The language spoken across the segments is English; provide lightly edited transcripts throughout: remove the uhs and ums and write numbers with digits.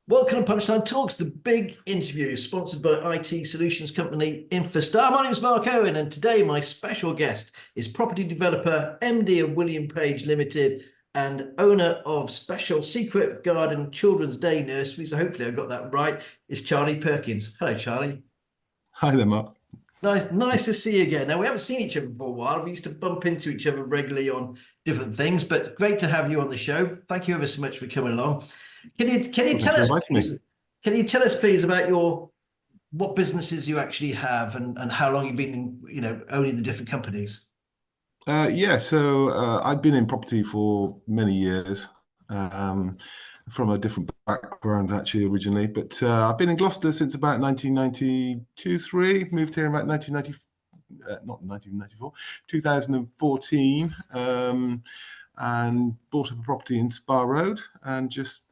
Welcome to Punchline Talks, the big interview sponsored by IT solutions company Infostar. My name is Mark Owen, and today my special guest is property developer, MD of William Page Limited, and owner of Special Secret Garden Children's Day Nursery. So hopefully I got that right. Is Charlie Perkins. Hello, Charlie. Hi there, Mark. Nice to see you again. Now, we haven't seen each other for a while. We used to bump into each other regularly on different things, but great to have you on the show. Thank you ever so much for coming along. Can you Well, thanks tell for us, inviting me. please? Can you tell us, please, about what businesses you actually have and how long you've been, owning the different companies? I've been in property for many years, um, from a different background actually originally, but I've been in Gloucester since about 1992, 3, moved here in about 1990, not 1994, 2014, and bought up a property in Spa Road and just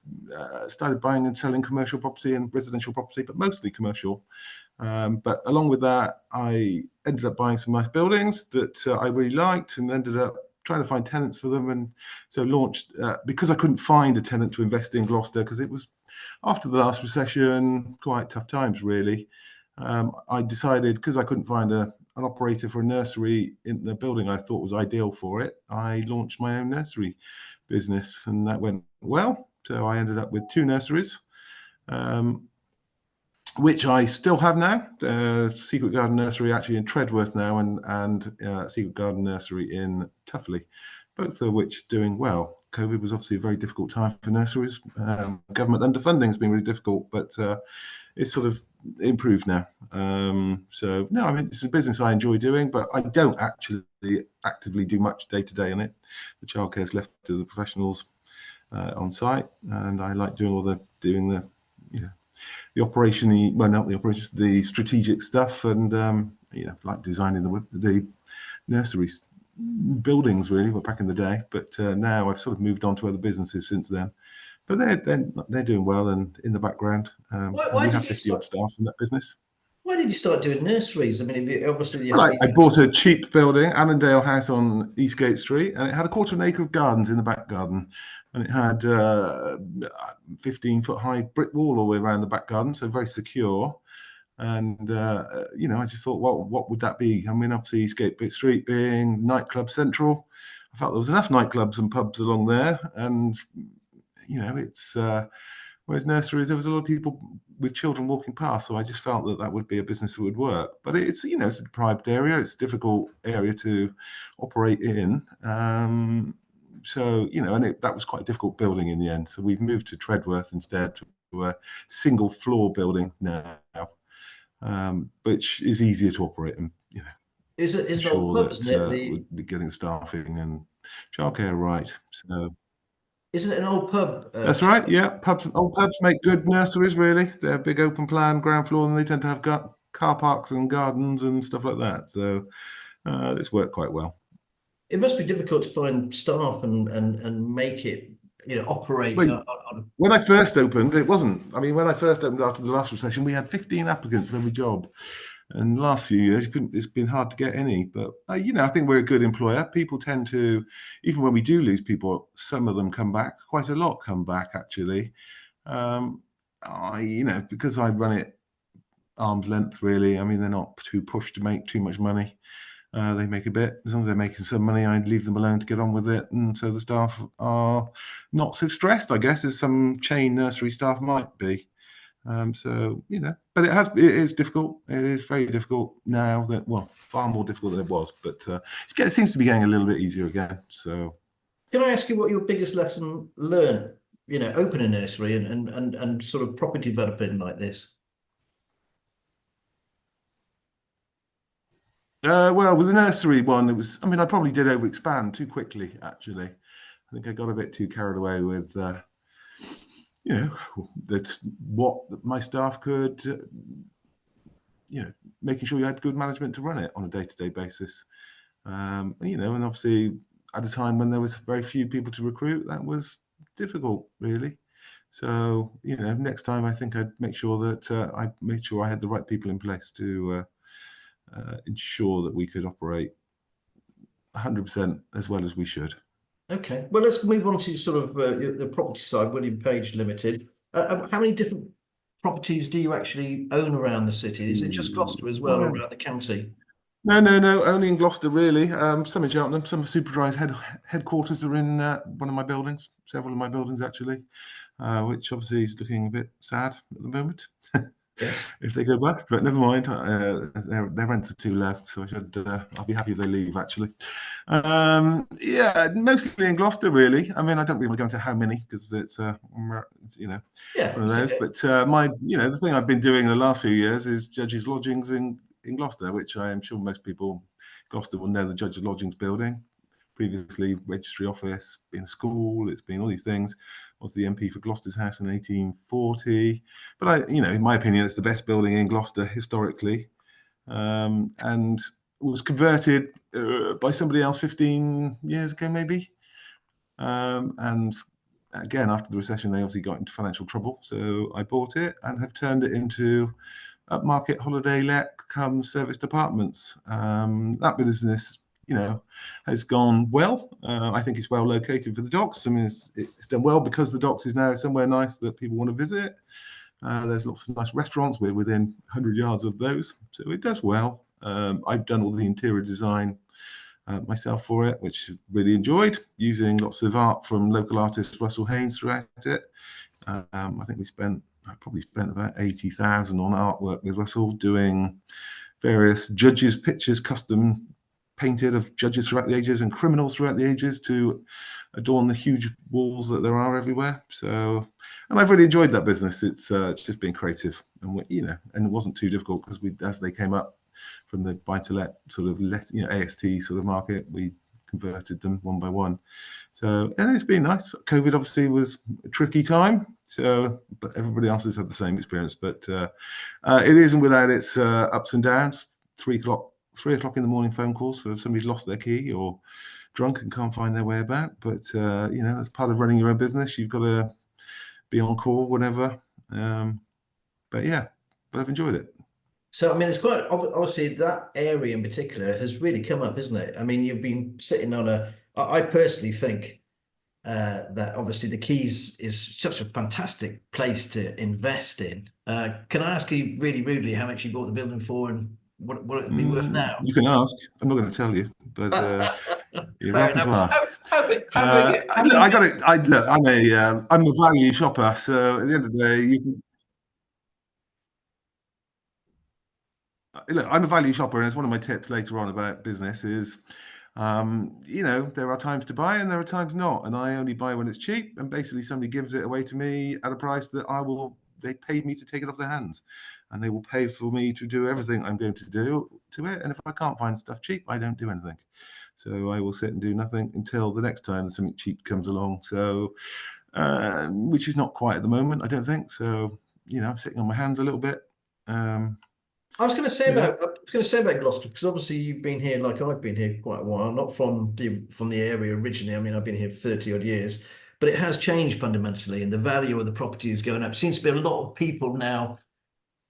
started buying and selling commercial property and residential property, but mostly commercial. But along with that, I ended up buying some nice buildings that I really liked and ended up trying to find tenants for them. And so launched, because I couldn't find a tenant to invest in Gloucester, because it was after the last recession, quite tough times, really. I decided, because I couldn't find an operator for a nursery in the building I thought was ideal for it, I launched my own nursery business, and that went well. So I ended up with 2 nurseries. Which I still have now. Secret Garden Nursery actually in Treadworth now, and Secret Garden Nursery in Tuffley, both of which doing well. COVID was obviously a very difficult time for nurseries. Government underfunding has been really difficult, but it's sort of improved now. No, I mean, it's a business I enjoy doing, but I don't actually actively do much day to day in it. The childcare is left to the professionals on site, and I like doing the operation, well, not the operations, the strategic stuff, and like designing the nurseries buildings really, but back in the day. But now I've sort of moved on to other businesses since then. But they're doing well, and in the background, Why, and why we did have you 50 start? odd staff in that business. Why did you start doing nurseries? I mean, obviously you Well, have. I bought a cheap building, Annandale House on Eastgate Street, and it had a quarter of an acre of gardens in the back garden, and it had 15-foot high brick wall all the way around the back garden, so very secure. And I just thought, well, what would that be? I mean, obviously Eastgate Street being nightclub central, I felt there was enough nightclubs and pubs along there, and it's whereas nurseries, there was a lot of people with children walking past, so I just felt that would be a business that would work. But it's a deprived area, it's a difficult area to operate in. And that was quite a difficult building in the end. So we've moved to Treadworth instead, to a single floor building now, which is easier to operate and Is an old ensure pub, isn't it? that we'd be getting staffing and childcare right. So Isn't it an old pub? that's right. Yeah, old pubs make good nurseries. Really, they're big open plan ground floor, and they tend to have car parks and gardens and stuff like that. So it's worked quite well. It must be difficult to find staff and make it, operate. Well, when I first opened, it wasn't. I mean, when I first opened after the last recession, we had 15 applicants for every job. And the last few years, it's been hard to get any. But, I think we're a good employer. People tend to, even when we do lose people, some of them come back. Quite a lot come back, actually. Because I run it arm's length, really. I mean, they're not too pushed to make too much money. They make a bit. As long as they're making some money, I leave them alone to get on with it. And so the staff are not so stressed, I guess, as some chain nursery staff might be. But it is difficult. It is very difficult now, far more difficult than it was. But it seems to be getting a little bit easier again. So, can I ask you what your biggest lesson learned, open a nursery and sort of property developing like this? well, with the nursery one, I probably did overexpand too quickly, actually. I think I got a bit too carried away with, that's what my staff could, making sure you had good management to run it on a day-to-day basis. And obviously at a time when there was very few people to recruit, that was difficult, really. So, next time I think I'd make sure that I made sure I had the right people in place to ensure that we could operate 100% as well as we should. Okay, well, let's move on to sort of the property side, William Page Limited. How many different properties do you actually own around the city? Is it just Gloucester as well, or Well, around the county? no, only in Gloucester really. Some in Cheltenham, some supervised headquarters are in one of my buildings, several of my buildings actually, which obviously is looking a bit sad at the moment. Yes. If they go bust, but never mind. Their rents are too low, so I'll be happy if they leave. Actually, yeah, mostly in Gloucester, really. I mean, I don't really want to go into how many because it's Yeah, one of it's those. okay. But the thing I've been doing in the last few years is judges' lodgings in Gloucester, which I am sure most people in Gloucester will know the judges' lodgings building. Previously, registry office, been school. It's been all these things. Was the MP for Gloucester's House in 1840. But in my opinion, it's the best building in Gloucester historically, and was converted by somebody else 15 years ago, maybe. And again, after the recession, they obviously got into financial trouble. So I bought it and have turned it into upmarket holiday let come service departments. That business, has gone well. I think it's well located for the docks. I mean, it's done well because the docks is now somewhere nice that people want to visit. There's lots of nice restaurants. We're within 100 yards of those, so it does well. I've done all the interior design myself for it, which I really enjoyed, using lots of art from local artist Russell Haynes throughout it. I think I probably spent about 80,000 on artwork with Russell, doing various judges' pictures, custom painted of judges throughout the ages and criminals throughout the ages to adorn the huge walls that there are everywhere. So, and I've really enjoyed that business. It's just been creative, and and it wasn't too difficult because as they came up from the buy-to-let sort of AST sort of market, we converted them one by one. So, and it's been nice. COVID obviously was a tricky time. So, but everybody else has had the same experience. But it isn't without its ups and downs. 3 o'clock in the morning phone calls for somebody's lost their key or drunk and can't find their way about. But that's part of running your own business. You've got to be on call whenever. But I've enjoyed it. So, I mean, it's quite obviously that area in particular has really come up, isn't it? I mean, you've been sitting on I personally think that obviously the Keys is such a fantastic place to invest in. Can I ask you really rudely how much you bought the building for and what it'd be worth now? You can ask. I'm not going to tell you, but you're Fair welcome enough. to ask. How big? How Look, many? I got it. Look, I'm a value shopper, so at the end of the day, look, I'm a value shopper, and it's one of my tips later on about business is, there are times to buy and there are times not, and I only buy when it's cheap, and basically somebody gives it away to me at a price that they paid me to take it off their hands, and they will pay for me to do everything I'm going to do to it, and if I can't find stuff cheap, I don't do anything. So I will sit and do nothing until the next time something cheap comes along. So, which is not quite at the moment, I don't think. So, I'm sitting on my hands a little bit. I was going to say You know, about Gloucester because obviously you've been here like I've been here quite a while, not from the area originally. I mean, I've been here 30 odd years, but it has changed fundamentally, and the value of the property is going up. Seems to be a lot of people now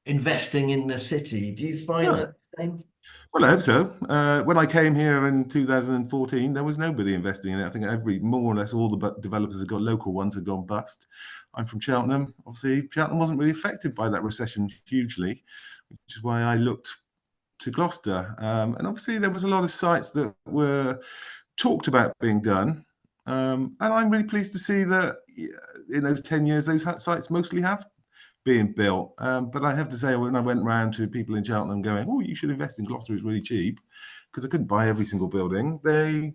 investing in the city. Do you find yeah. that the same? Well, I hope so. When I came here in 2014, there was nobody investing in it. I think more or less all the developers have got local ones have gone bust. I'm from Cheltenham. Obviously, Cheltenham wasn't really affected by that recession hugely, which is why I looked to Gloucester. And obviously, there was a lot of sites that were talked about being done. And I'm really pleased to see that in those 10 years, those sites mostly have being built. But I have to say, when I went round to people in Cheltenham going, oh, you should invest in Gloucester, it's really cheap, because I couldn't buy every single building, they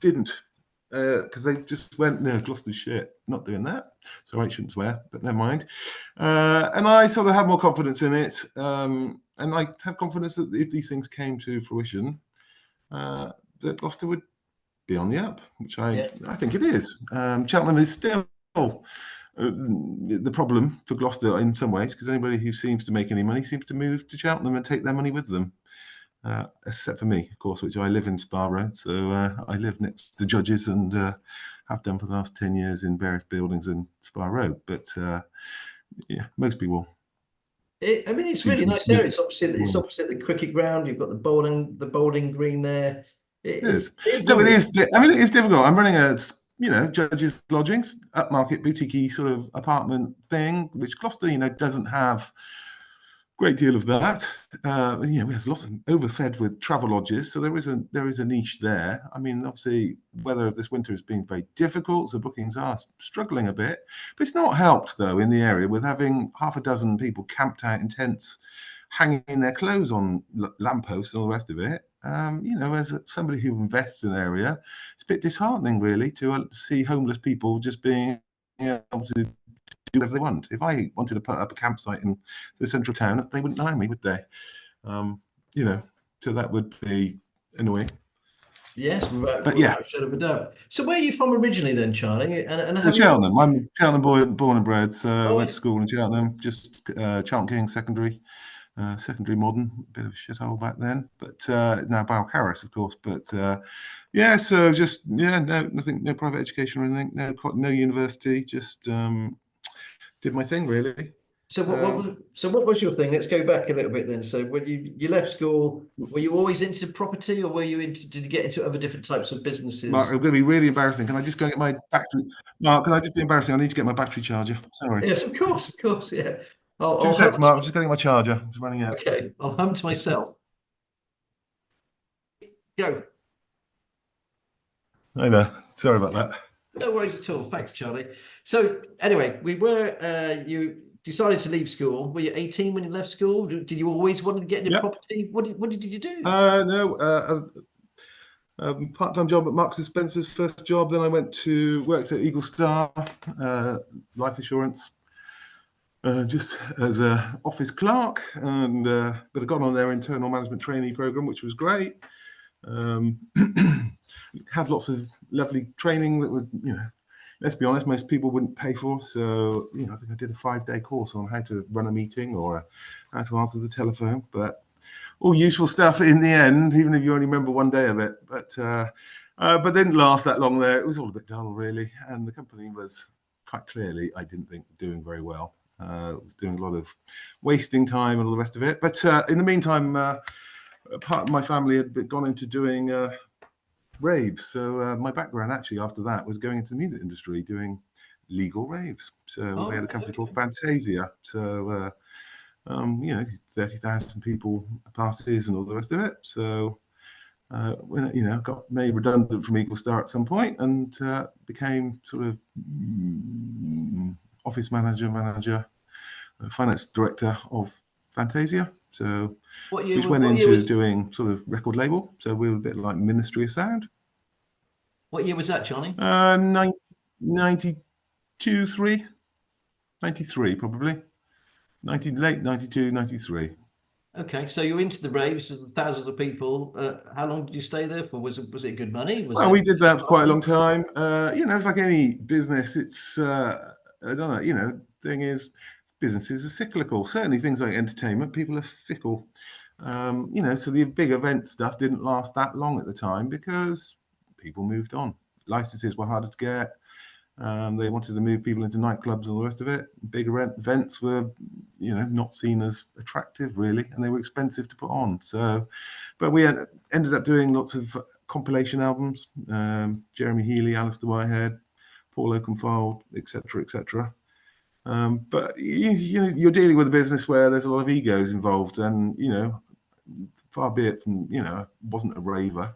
didn't. Because they just went, no, Gloucester's shit. Not doing that. Sorry, I shouldn't swear, but never mind. And I sort of have more confidence in it. And I have confidence that if these things came to fruition, that Gloucester would be on the up, which Yeah. I think it is. Cheltenham is still the problem for Gloucester in some ways, because anybody who seems to make any money seems to move to Cheltenham and take their money with them. Except for me, of course, which I live in Spa Road. So I live next to Judges and have done for the last 10 years in various buildings in Spa Road. But most people I mean, it's seem really to nice move. there. It's opposite the cricket ground. You've got the bowling green there. It is. It is No, it lovely. is. I mean, it is difficult. I'm running a judges' lodgings, upmarket boutique sort of apartment thing, which Gloucester, doesn't have great deal of that. We have lots of overfed with travel lodges, so there is a niche there. I mean, obviously, weather this winter has been very difficult, so bookings are struggling a bit. But it's not helped though in the area with having half a dozen people camped out in tents, hanging their clothes on lampposts and all the rest of it. As somebody who invests in an area, it's a bit disheartening, really, to see homeless people just being able to do whatever they want. If I wanted to put up a campsite in the central town, they wouldn't allow me, would they? Um, you know, so that would be annoying. Yes, But yeah, without a shadow of a doubt. So where are you from originally then, Charlie? And well, have you? Cheltenham. I'm a Cheltenham boy, born and bred. So Oh, went to school in Cheltenham, just Cheltenham King secondary modern, bit of a shithole back then. But now Balcarras, of course. But yeah, so just no, nothing, no private education or anything, no university, just did my thing really. What was your thing? Let's go back a little bit then. So when you left school, were you always into property, or did you get into other different types of Mark, businesses? I'm going to be really embarrassing. Can I just go get my battery? Mark, can I just be embarrassing? I need to get my battery charger. Sorry. Yes, of course, yeah. Two I'll seconds, hunt. Mark. I'm just getting my charger. It's running out. Okay, I'll hunt myself. Go. I know. Sorry about that. No worries at all. Thanks, Charlie. So anyway, you decided to leave school. Were you 18 when you left school? Did you always want to get into Yeah. property? What did you do? No. Part-time job at Marks and Spencer's, first job. Then I worked at Eagle Star, life assurance, just as a office clerk, and but I got on their internal management trainee program, which was great. Um, had lots of lovely training that was, let's be honest, most people wouldn't pay for. So, I think I did a 5-day course on how to run a meeting or how to answer the telephone. But all useful stuff in the end, even if you only remember one day of it. But didn't last that long there. It was all a bit dull, really. And the company was quite clearly, I didn't think, doing very well. It was doing a lot of wasting time and all the rest of it. But in the meantime, part of my family had gone into doing raves. So my background actually after that was going into the music industry, doing legal raves. So we Oh, had a company okay. called Fantasia. So 30,000 people parties and all the rest of it. So got made redundant from Eagle Star at some point and became sort of office manager, finance director of Fantasia. So which went What year into was doing sort of record label. So we were a bit like Ministry of Sound. what year was that, Johnny? 92, 3, 93 probably. Late 92, 93. Okay, so you're into the raves, thousands of people. How long did you stay there for? Was it good money? Was Well, we it did that for quite a money? long time. It's like any business. It's, I don't know, thing is, businesses are cyclical. Certainly things like entertainment, people are fickle. So the big event stuff didn't last that long at the time because people moved on. Licenses were harder to get. They wanted to move people into nightclubs and all the rest of it. Bigger events were, not seen as attractive really, and they were expensive to put on. So, but we ended up doing lots of compilation albums. Jeremy Healy, Alistair Whitehead, Paul Oakenfold, etc., etc. But you're dealing with a business where there's a lot of egos involved, and far be it from wasn't a raver.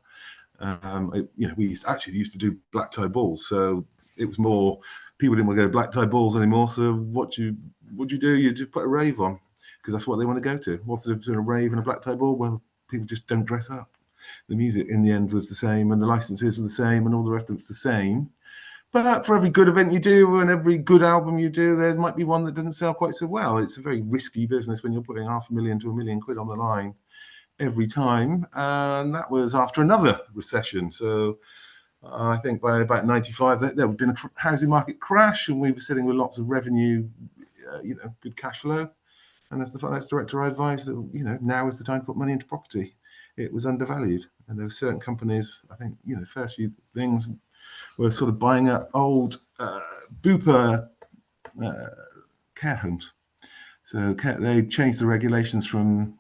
We used to do black tie balls, so it was more people didn't want to go to black tie balls anymore. So what you do? You just put a rave on because that's what they want to go to. What's the difference between a rave and a black tie ball? Well, people just don't dress up. The music in the end was the same, and the licenses were the same, and all the rest of it's the same. But for every good event you do and every good album you do, there might be one that doesn't sell quite so well. It's a very risky business when you're putting £500,000 to £1 million on the line every time, and that was after another recession. So I think by about 95, there had been a housing market crash, and we were sitting with lots of revenue, good cash flow. And as the finance director, I advised that now is the time to put money into property. It was undervalued, and there were certain companies. I think the first few things were sort of buying up old Bupa care homes. So they changed the regulations from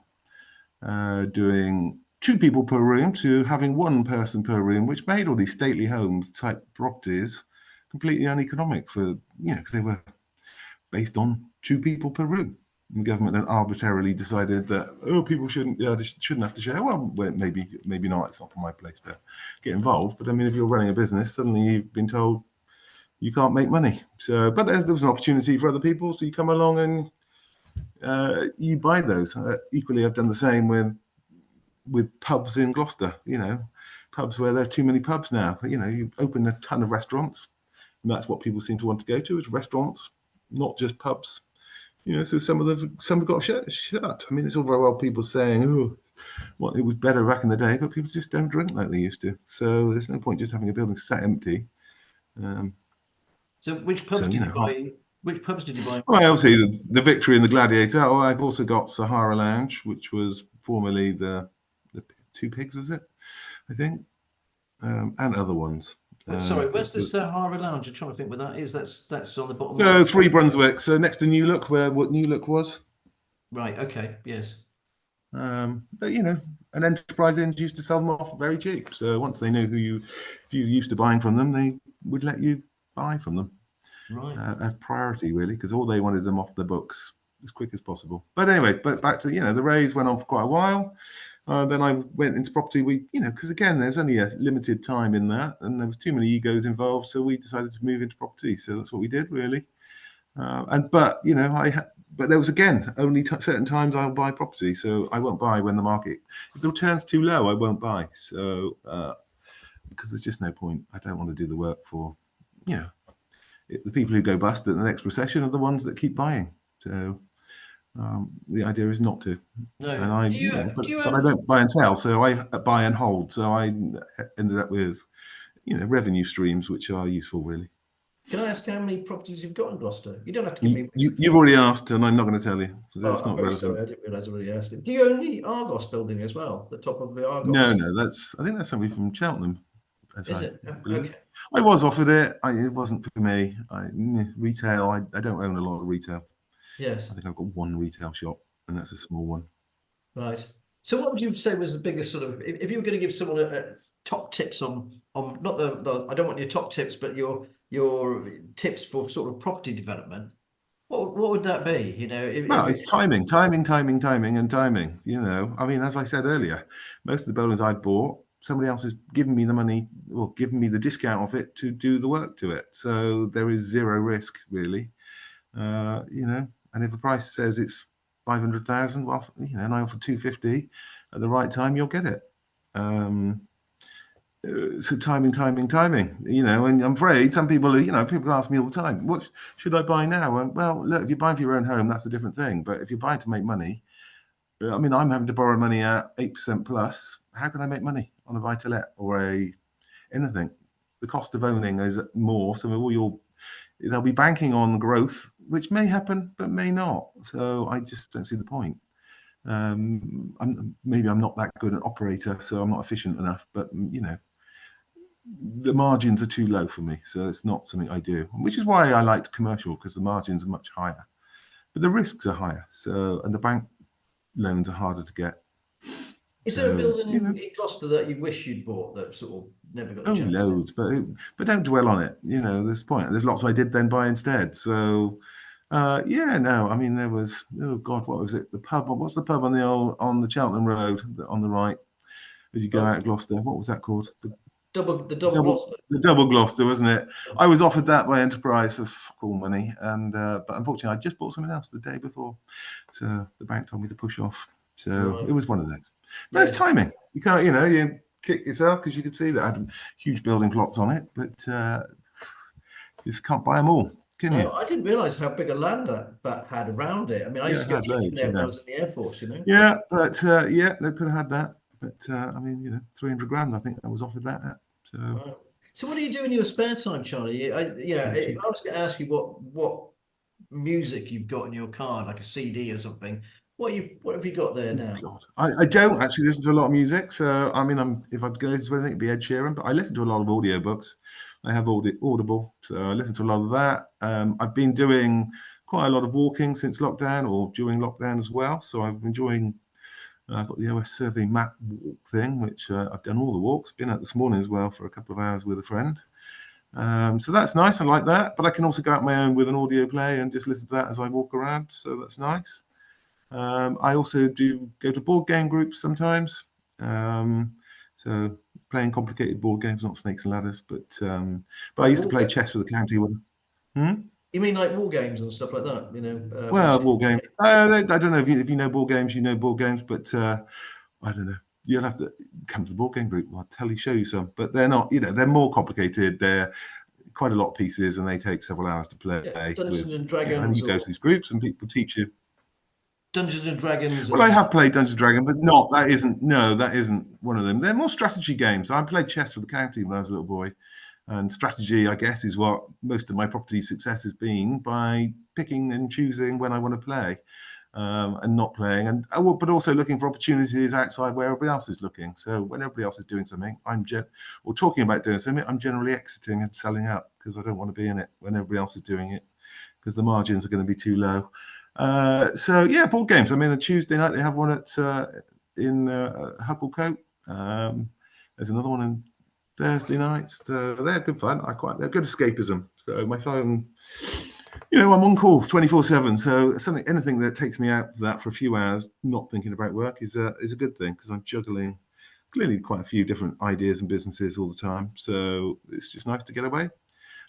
doing 2 people per room to having 1 person per room, which made all these stately homes type properties completely uneconomic for, because they were based on 2 people per room. And the government had arbitrarily decided that, people shouldn't have to share. Well, maybe not. It's not my place to get involved. But I mean, if you're running a business, suddenly you've been told you can't make money. So, but there was an opportunity for other people, so you come along and you buy those. Equally, I've done the same with pubs in Gloucester. Pubs where there are too many pubs now. You open a ton of restaurants, and that's what people seem to want to go to, is restaurants, not just pubs. So some have got shut. I mean, it's all very well people saying, it was better back in the day, but people just don't drink like they used to. So there's no point just having a building sat empty. So which pubs did you buy? Which pubs did you buy? Well, obviously the Victory and the Gladiator. Oh, I've also got Sahara Lounge, which was formerly the Two Pigs, was it? I think, and other ones. Sorry, where's the Sahara Lounge? I'm trying to think where that is. That's on the bottom. So 3 Brunswick. So next to New Look, where what New Look was. Right. Okay. Yes. But an enterprise inn used to sell them off very cheap. So once they knew if you used to buying from them, they would let you buy from them. Right. As priority, really, because all they wanted them off the books as quick as possible. But anyway, back to the Raves went on for quite a while. Then I went into property. Because again, there's only a limited time in that, and there was too many egos involved, so we decided to move into property. So that's what we did, really. But there was again only certain times I'll buy property, so I won't buy when the market, if the return's too low, I won't buy. So because there's just no point. I don't want to do the work for the people who go bust at the next recession are the ones that keep buying. So the idea is not to. No. And but I don't buy and sell, so I buy and hold. So I ended up with revenue streams which are useful, really. Can I ask how many properties you've got in Gloucester? You don't have to give me. You've already asked, and I'm not going to tell you because it's I'm not very relevant. sorry, I didn't realise I already asked it. Do you own the Argos building as well? The top of the Argos? No, I think that's somebody from Cheltenham. Is it? Okay. I was offered it. It wasn't for me. Retail. I don't own a lot of retail. Yes. I think I've got 1 retail shop, and that's a small one. Right. So what would you say was the biggest sort of, if you were going to give someone a top tips on not the I don't want your top tips, but your tips for sort of property development, what would that be? Well, it's timing. I mean, as I said earlier, most of the buildings I've bought, somebody else has given me the money or given me the discount of it to do the work to it. So there is 0 risk, really. And if the price says it's 500,000, well, and I offer 250 at the right time, you'll get it. So timing. And I'm afraid some people, people ask me all the time, what should I buy now? And well, look, if you're buying for your own home, that's a different thing. But if you're buying to make money, I mean, I'm having to borrow money at 8% plus. How can I make money on a buy-to-let or anything? The cost of owning is more. So they'll be banking on growth, which may happen, but may not. So I just don't see the point. Maybe I'm not that good an operator, so I'm not efficient enough, but the margins are too low for me. So it's not something I do, which is why I liked commercial, because the margins are much higher, but the risks are higher. So, and the bank loans are harder to get. Is there a building in Gloucester that you wish you'd bought that sort of never got the chance? Loads, but don't dwell on it. There's point. There's lots I did then buy instead. So, I mean, there was, what was it? The pub. What's the pub on the Cheltenham Road on the right as you go out of Gloucester? What was that called? The double Gloucester. The double Gloucester, wasn't it? I was offered that by Enterprise for fuck all money, and but unfortunately, I just bought something else the day before, so the bank told me to push off. So It was one of those. But it's timing. You can't, you kick yourself because you could see that I had huge building plots on it, but just can't buy them all, can you? I didn't realise how big a land that had around it. I mean, I used to go to there when I was in the Air Force, Yeah, but they could have had that. But I mean, 300 grand, I think I was offered that at. So what do you do in your spare time, Charlie? If I was going to ask you what music you've got in your car, like a CD or something, what have you got there now? God. I don't actually listen to a lot of music. So I mean, if I'd go to anything, it'd be Ed Sheeran. But I listen to a lot of audiobooks. I have Audible, so I listen to a lot of that. I've been doing quite a lot of walking since lockdown or during lockdown as well. So I've been enjoying. I've got the OS Survey map walk thing, which I've done all the walks. Been out this morning as well for a couple of hours with a friend. So that's nice. I like that. But I can also go out my own with an audio play and just listen to that as I walk around. So that's nice. I also do go to board game groups sometimes. So playing complicated board games, not snakes and ladders, but I Like used to war play games? chess with the county one. Hmm? You mean like war games and stuff like that? Well, board games. I don't know if you know board games, you know board games, but I don't know. You'll have to come to the board game group. I'll show you some, but they're not. They're more complicated. They're quite a lot of pieces, and they take several hours to play. Yeah, Dungeons With and and Dragons you go or to these groups, and people teach you. Dungeons and Dragons Well, I and have played Dungeons and Dragons, but not that isn't no, that isn't one of them. They're more strategy games. I played chess with the county when I was a little boy, and strategy, I guess, is what most of my property success has been by picking and choosing when I want to play, and not playing, and but also looking for opportunities outside where everybody else is looking. So when everybody else is doing something, or talking about doing something, I'm generally exiting and selling up because I don't want to be in it when everybody else is doing it because the margins are going to be too low. So yeah, board games. I mean, on Tuesday night they have one at in Hucklecote. There's another one on Thursday nights. They're good fun. They're good escapism. So my phone, I'm on call 24/7. So anything that takes me out of that for a few hours, not thinking about work, is a good thing because I'm juggling clearly quite a few different ideas and businesses all the time. So it's just nice to get away.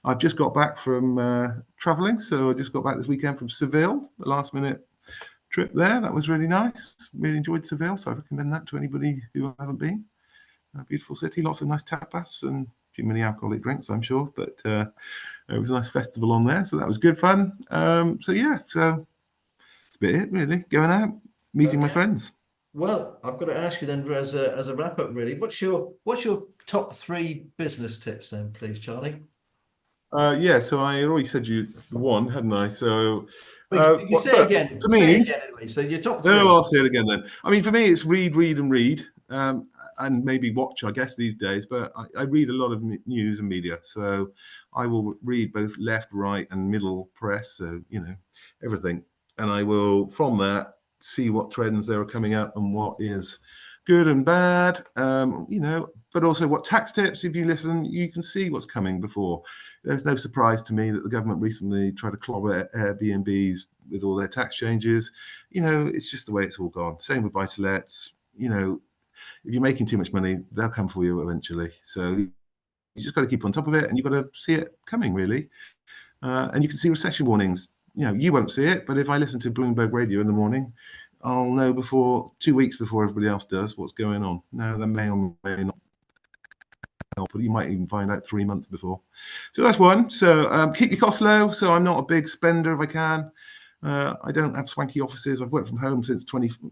I've just got back from traveling, so I just got back this weekend from Seville, the last minute trip there. That was really nice. Really enjoyed Seville, so I recommend that to anybody who hasn't been. A beautiful city, lots of nice tapas and too many alcoholic drinks, I'm sure, but it was a nice festival on there, so that was good fun. So yeah, so it's a bit it really, going out, meeting my okay. friends. Well, I've got to ask you then as a wrap up, really. What's your top 3 business tips then, please, Charlie? Yeah, so I already said you one, hadn't I? So, But you say it but again. for Say it me, again anyway. So your top no, 3. I'll say it again then. I mean, for me, it's read, read, and read, and maybe watch, I guess, these days. But I read a lot of news and media, so I will read both left, right, and middle press. So everything, and I will from that see what trends there are coming up and what is good and bad. But also what tax tips. If you listen, you can see what's coming before. There's no surprise to me that the government recently tried to clobber Airbnbs with all their tax changes. It's just the way it's all gone. Same with buy-to-lets. If you're making too much money, they'll come for you eventually. So you just got to keep on top of it, and you've got to see it coming, really. And you can see recession warnings. You won't see it, but if I listen to Bloomberg Radio in the morning, I'll know 2 weeks before everybody else does what's going on. Now, that may or may not help, but you might even find out 3 months before. So that's one. So keep your costs low. So I'm not a big spender if I can. I don't have swanky offices. I've worked from home since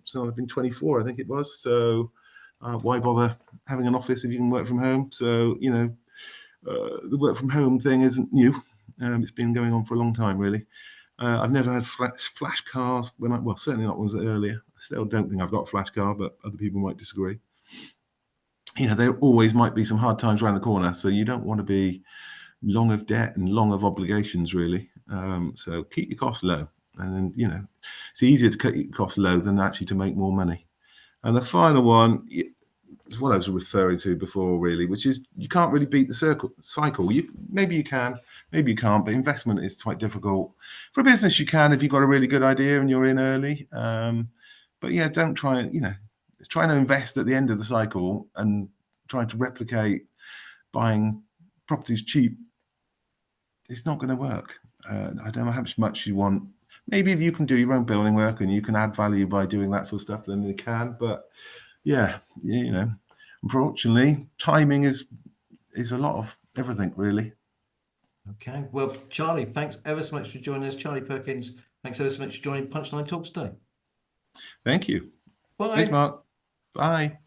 so I've been 24, I think it was. So why bother having an office if you can work from home? So the work from home thing isn't new. It's been going on for a long time, really. I've never had flash cars certainly not ones earlier. I still don't think I've got a flash car, but other people might disagree. There always might be some hard times around the corner, so you don't want to be long of debt and long of obligations, really. So keep your costs low, and then it's easier to cut your costs low than actually to make more money. And the final one is what I was referring to before, really, which is you can't really beat the cycle. Maybe you can, maybe you can't, but investment is quite difficult. For a business, you can if you've got a really good idea and you're in early. But yeah, don't try it's trying to invest at the end of the cycle and trying to replicate buying properties cheap. It's not going to work. I don't know how much you want. Maybe if you can do your own building work and you can add value by doing that sort of stuff, then you can. But yeah, unfortunately, timing is a lot of everything, really. Okay. Well, Charlie, thanks ever so much for joining us. Charlie Perkins, thanks ever so much for joining Punchline Talks today. Thank you. Bye. Thanks, Mark. Bye.